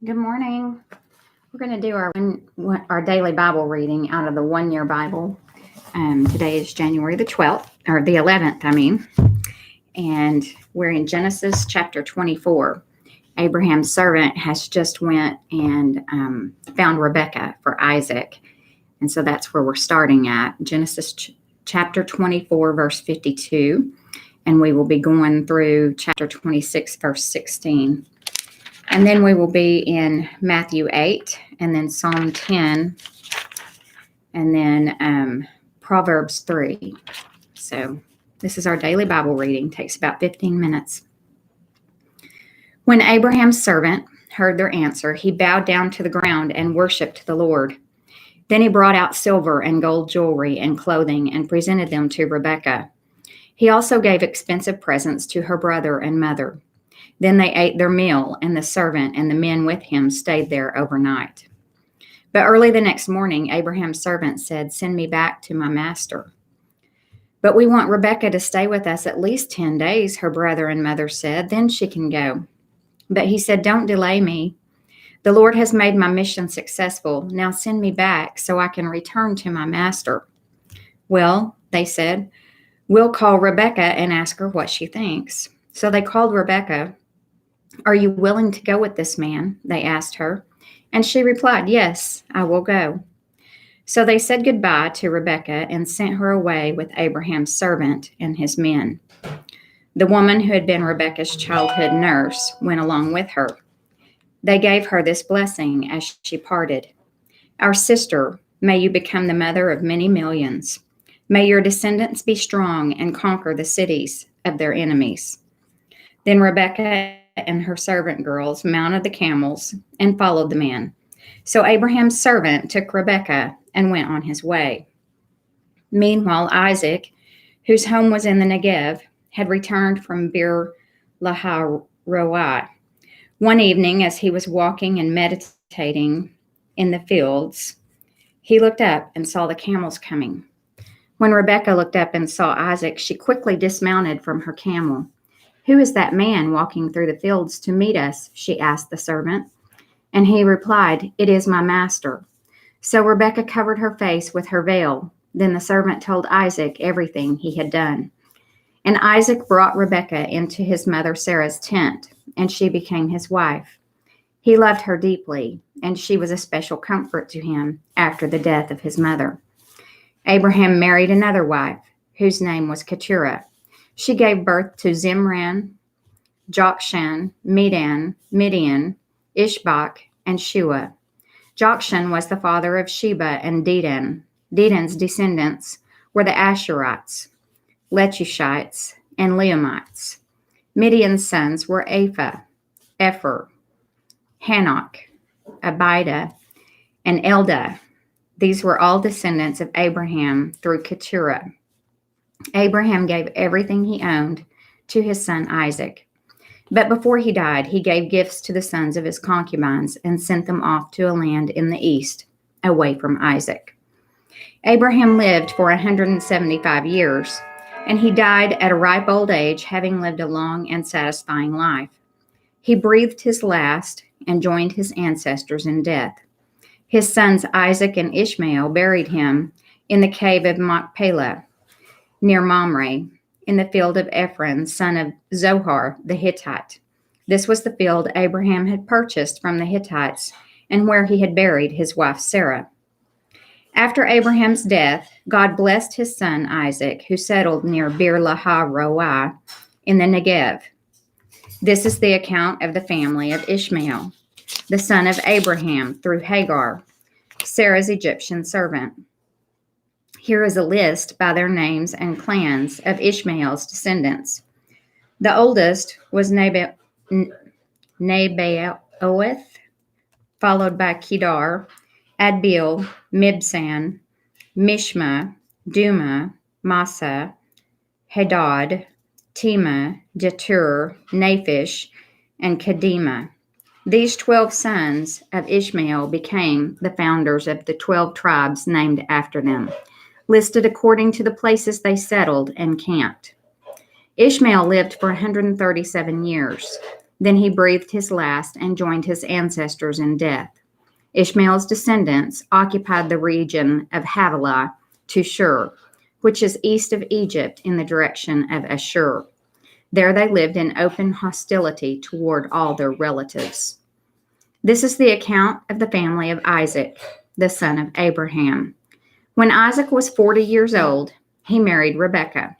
Good morning. We're going to do our daily Bible reading out of the 1 Year Bible. Today is January the 12th, or the 11th, and we're in Genesis chapter 24. Abraham's servant has just went and found Rebekah for Isaac, and so that's where we're starting at, Genesis chapter 24, verse 52, and we will be going through chapter 26, verse 16. And then we will be in Matthew 8, and then Psalm 10, and then Proverbs 3. So this is our daily Bible reading. Takes about 15 minutes. When Abraham's servant heard their answer, he bowed down to the ground and worshipped the Lord. Then he brought out silver and gold jewelry and clothing and presented them to Rebekah. He also gave expensive presents to her brother and mother. Then they ate their meal, and the servant and the men with him stayed there overnight. But early the next morning, Abraham's servant said, "Send me back to my master." "But we want Rebekah to stay with us at least 10 days, her brother and mother said. Then she can go. But he said, "Don't delay me. The Lord has made my mission successful. Now send me back so I can return to my master." "Well," they said, "we'll call Rebekah and ask her what she thinks." So they called Rebekah. "Are you willing to go with this man?" they asked her. And she replied, "Yes, I will go." So they said goodbye to Rebekah and sent her away with Abraham's servant and his men. The woman who had been Rebekah's childhood nurse went along with her. They gave her this blessing as she parted. "Our sister, may you become the mother of many millions. May your descendants be strong and conquer the cities of their enemies." Then Rebekah and her servant girls mounted the camels and followed the man. So Abraham's servant took Rebekah and went on his way. Meanwhile, Isaac, whose home was in the Negev, had returned from Bir Lahai-Roi. One evening, as he was walking and meditating in the fields, he looked up and saw the camels coming. When Rebekah looked up and saw Isaac, she quickly dismounted from her camel. "Who is that man walking through the fields to meet us?" she asked the servant. And he replied, "It is my master." So Rebekah covered her face with her veil. Then the servant told Isaac everything he had done. And Isaac brought Rebekah into his mother Sarah's tent, and she became his wife. He loved her deeply, and she was a special comfort to him after the death of his mother. Abraham married another wife, whose name was Keturah. She gave birth to Zimran, Jokshan, Medan, Midian, Ishbak, and Shua. Jokshan was the father of Sheba and Dedan. Dedan's descendants were the Asherites, Letushites, and Leomites. Midian's sons were Ephah, Epher, Hanok, Abida, and Eldah. These were all descendants of Abraham through Keturah. Abraham gave everything he owned to his son Isaac. But before he died, he gave gifts to the sons of his concubines and sent them off to a land in the east, away from Isaac. Abraham lived for 175 years, and he died at a ripe old age, having lived a long and satisfying life. He breathed his last and joined his ancestors in death. His sons Isaac and Ishmael buried him in the cave of Machpelah, near Mamre, in the field of Ephron, son of Zohar the Hittite. This was the field Abraham had purchased from the Hittites and where he had buried his wife Sarah. After Abraham's death, God blessed his son Isaac, who settled near Bir Lahai-Roi in the Negev. This is the account of the family of Ishmael, the son of Abraham through Hagar, Sarah's Egyptian servant. Here is a list by their names and clans of Ishmael's descendants. The oldest was Nebaioth, followed by Kedar, Adbeel, Mibsam, Mishma, Duma, Massa, Hadad, Tema, Jetur, Naphish, and Kedema. These 12 sons of Ishmael became the founders of the 12 tribes named after them, listed according to the places they settled and camped. Ishmael lived for 137 years. Then he breathed his last and joined his ancestors in death. Ishmael's descendants occupied the region of Havilah to Shur, which is east of Egypt in the direction of Ashur. There they lived in open hostility toward all their relatives. This is the account of the family of Isaac, the son of Abraham. When Isaac was 40 years old, he married Rebekah,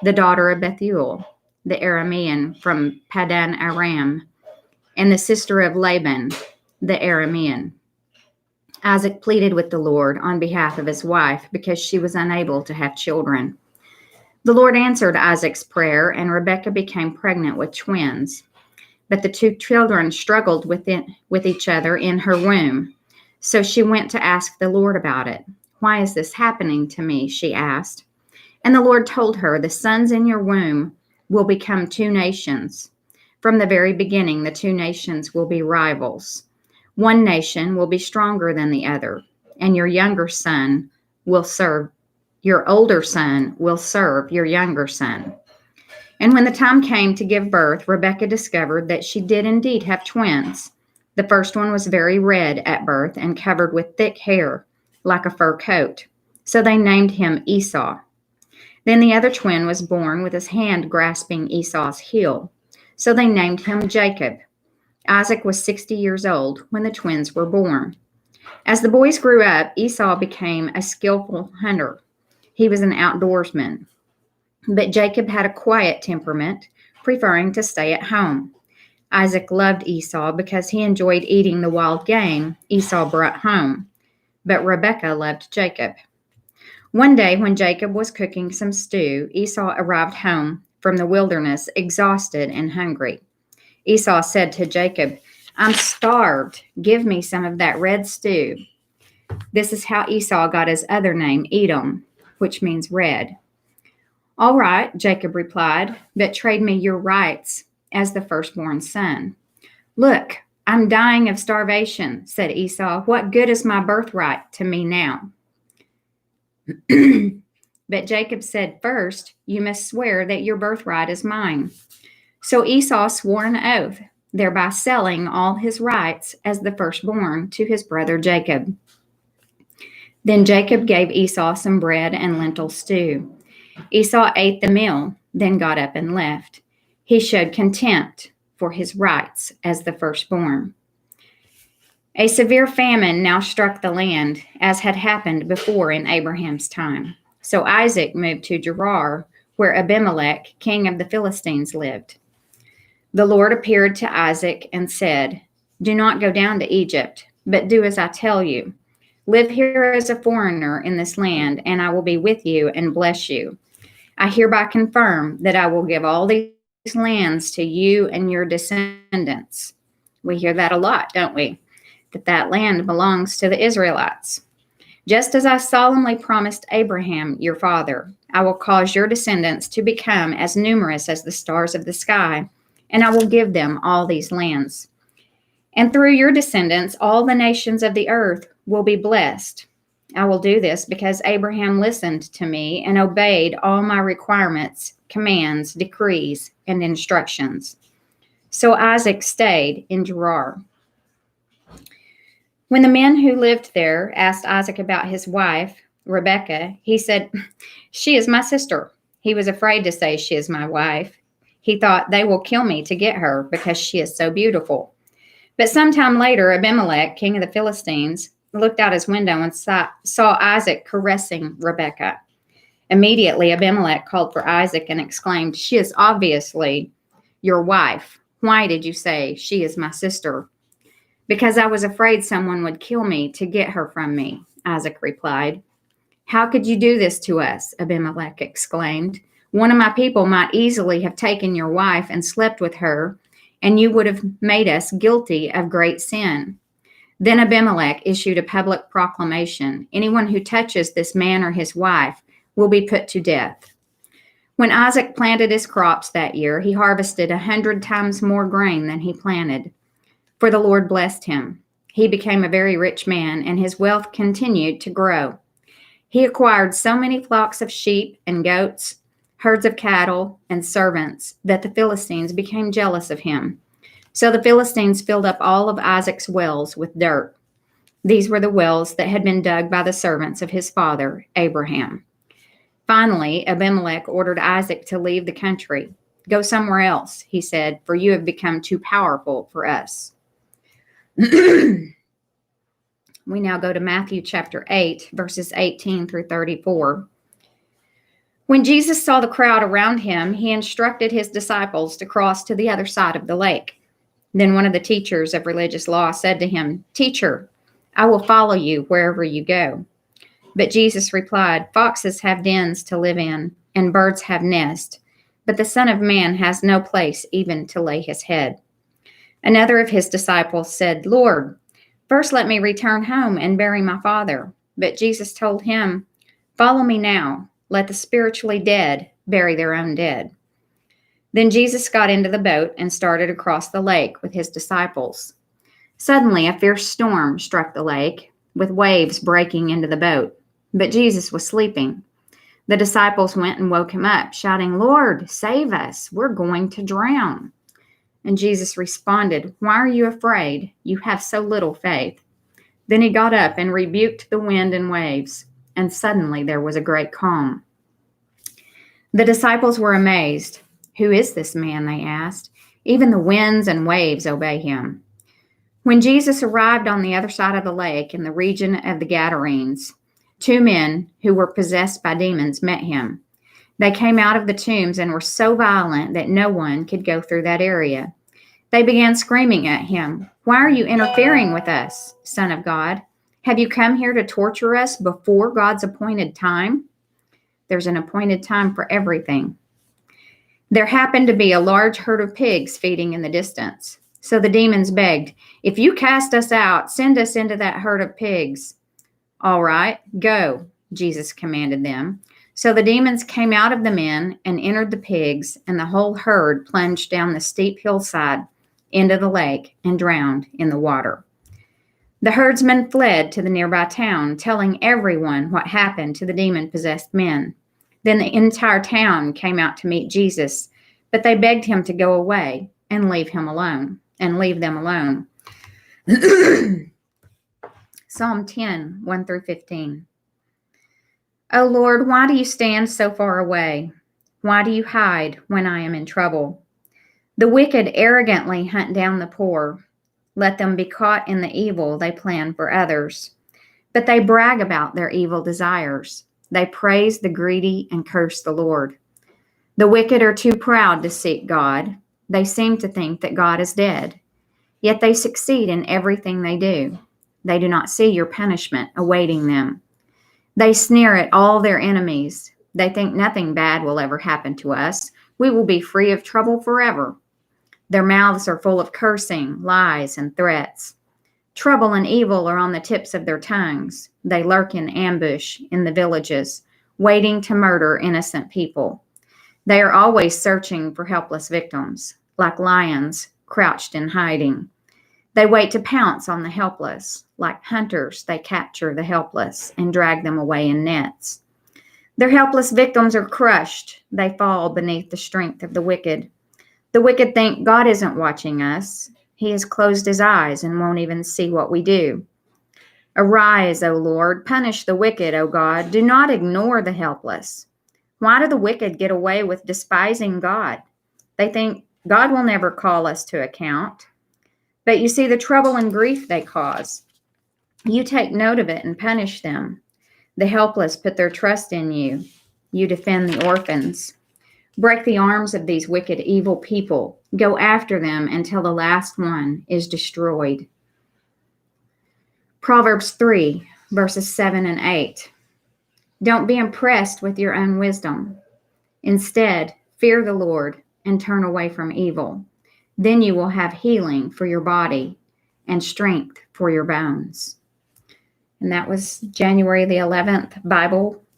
the daughter of Bethuel, the Aramean from Padan Aram, and the sister of Laban, the Aramean. Isaac pleaded with the Lord on behalf of his wife because she was unable to have children. The Lord answered Isaac's prayer, and Rebekah became pregnant with twins. But the two children struggled with each other in her womb. So she went to ask the Lord about it. "Why is this happening to me?" she asked. And the Lord told her, "The sons in your womb will become two nations. From the very beginning, the two nations will be rivals. One nation will be stronger than the other, and your older son will serve your younger son." And when the time came to give birth, Rebekah discovered that she did indeed have twins. The first one was very red at birth and covered with thick hair, like a fur coat. So they named him Esau. Then the other twin was born with his hand grasping Esau's heel. So they named him Jacob. Isaac was 60 years old when the twins were born. As the boys grew up, Esau became a skillful hunter. He was an outdoorsman. But Jacob had a quiet temperament, preferring to stay at home. Isaac loved Esau because he enjoyed eating the wild game Esau brought home. But Rebekah loved Jacob. One day when Jacob was cooking some stew, Esau arrived home from the wilderness, exhausted and hungry. Esau said to Jacob, "I'm starved. Give me some of that red stew." This is how Esau got his other name, Edom, which means red. "All right," Jacob replied, "but trade me your rights as the firstborn son." "Look, I'm dying of starvation," said Esau. "What good is my birthright to me now?" But Jacob said, "First, you must swear that your birthright is mine." So Esau swore an oath, thereby selling all his rights as the firstborn to his brother Jacob. Then Jacob gave Esau some bread and lentil stew. Esau ate the meal, then got up and left. He showed contempt for his rights as the firstborn. A severe famine now struck the land, as had happened before in Abraham's time. So Isaac moved to Gerar, where Abimelech, king of the Philistines, lived. The Lord appeared to Isaac and said, "Do not go down to Egypt, but do as I tell you. Live here as a foreigner in this land, and I will be with you and bless you. I hereby confirm that I will give all these lands to you and your descendants." We hear that a lot, don't we? That land belongs to the Israelites. "Just as I solemnly promised Abraham, your father, I will cause your descendants to become as numerous as the stars of the sky, and I will give them all these lands. And through your descendants, all the nations of the earth will be blessed. I will do this because Abraham listened to me and obeyed all my requirements, commands, decrees, and instructions." So Isaac stayed in Gerar. When the men who lived there asked Isaac about his wife, Rebekah, he said, "She is my sister." He was afraid to say, "She is my wife." He thought, "They will kill me to get her because she is so beautiful." But sometime later, Abimelech, king of the Philistines, looked out his window and saw Isaac caressing Rebekah. Immediately, Abimelech called for Isaac and exclaimed, "She is obviously your wife. Why did you say she is my sister?" "Because I was afraid someone would kill me to get her from me," Isaac replied. "How could you do this to us?" Abimelech exclaimed. "One of my people might easily have taken your wife and slept with her, and you would have made us guilty of great sin." Then Abimelech issued a public proclamation: "Anyone who touches this man or his wife will be put to death." When Isaac planted his crops that year, he harvested 100 times more grain than he planted, for the Lord blessed him. He became a very rich man, and his wealth continued to grow. He acquired so many flocks of sheep and goats, herds of cattle, and servants that the Philistines became jealous of him. So the Philistines filled up all of Isaac's wells with dirt. These were the wells that had been dug by the servants of his father, Abraham. Finally, Abimelech ordered Isaac to leave the country. Go somewhere else, he said, for you have become too powerful for us. We now go to Matthew chapter 8, verses 18 through 34. When Jesus saw the crowd around him, he instructed his disciples to cross to the other side of the lake. Then one of the teachers of religious law said to him, "Teacher, I will follow you wherever you go." But Jesus replied, "Foxes have dens to live in, and birds have nests, but the Son of Man has no place even to lay his head." Another of his disciples said, "Lord, first let me return home and bury my father." But Jesus told him, "Follow me now. Let the spiritually dead bury their own dead." Then Jesus got into the boat and started across the lake with his disciples. Suddenly, a fierce storm struck the lake, with waves breaking into the boat. But Jesus was sleeping. The disciples went and woke him up, shouting, "Lord, save us. We're going to drown." And Jesus responded, "Why are you afraid? You have so little faith." Then he got up and rebuked the wind and waves, and suddenly there was a great calm. The disciples were amazed. "Who is this man?" they asked. "Even the winds and waves obey him." When Jesus arrived on the other side of the lake in the region of the Gadarenes, 2 men who were possessed by demons met him. They came out of the tombs and were so violent that no one could go through that area. They began screaming at him, "Why are you interfering with us, Son of God? Have you come here to torture us before God's appointed time?" There's an appointed time for everything. There happened to be a large herd of pigs feeding in the distance. So the demons begged, "If you cast us out, send us into that herd of pigs." "All right, go," Jesus commanded them. So the demons came out of the men and entered the pigs, and the whole herd plunged down the steep hillside into the lake and drowned in the water. The herdsmen fled to the nearby town, telling everyone what happened to the demon-possessed men. Then the entire town came out to meet Jesus, but they begged him to go away and leave them alone. Psalm 10, 1 through 15. O Lord, why do you stand so far away? Why do you hide when I am in trouble? The wicked arrogantly hunt down the poor. Let them be caught in the evil they plan for others. But they brag about their evil desires. They praise the greedy and curse the Lord. The wicked are too proud to seek God. They seem to think that God is dead. Yet they succeed in everything they do. They do not see your punishment awaiting them. They sneer at all their enemies. They think nothing bad will ever happen to us. We will be free of trouble forever. Their mouths are full of cursing, lies, and threats. Trouble and evil are on the tips of their tongues. They lurk in ambush in the villages, waiting to murder innocent people. They are always searching for helpless victims, like lions crouched in hiding. They wait to pounce on the helpless. Like hunters, they capture the helpless and drag them away in nets. Their helpless victims are crushed. They fall beneath the strength of the wicked. The wicked think God isn't watching us. He has closed his eyes and won't even see what we do. Arise, O Lord, punish the wicked, O God. Do not ignore the helpless. Why do the wicked get away with despising God? They think God will never call us to account. But you see the trouble and grief they cause. You take note of it and punish them. The helpless put their trust in you. You defend the orphans. Break the arms of these wicked, evil people. Go after them until the last one is destroyed. Proverbs 3, verses 7 and 8. Don't be impressed with your own wisdom. Instead, fear the Lord and turn away from evil. Then you will have healing for your body and strength for your bones. And that was January the 11th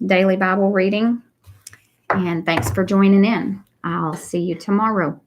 daily Bible reading. And thanks for joining in. I'll see you tomorrow.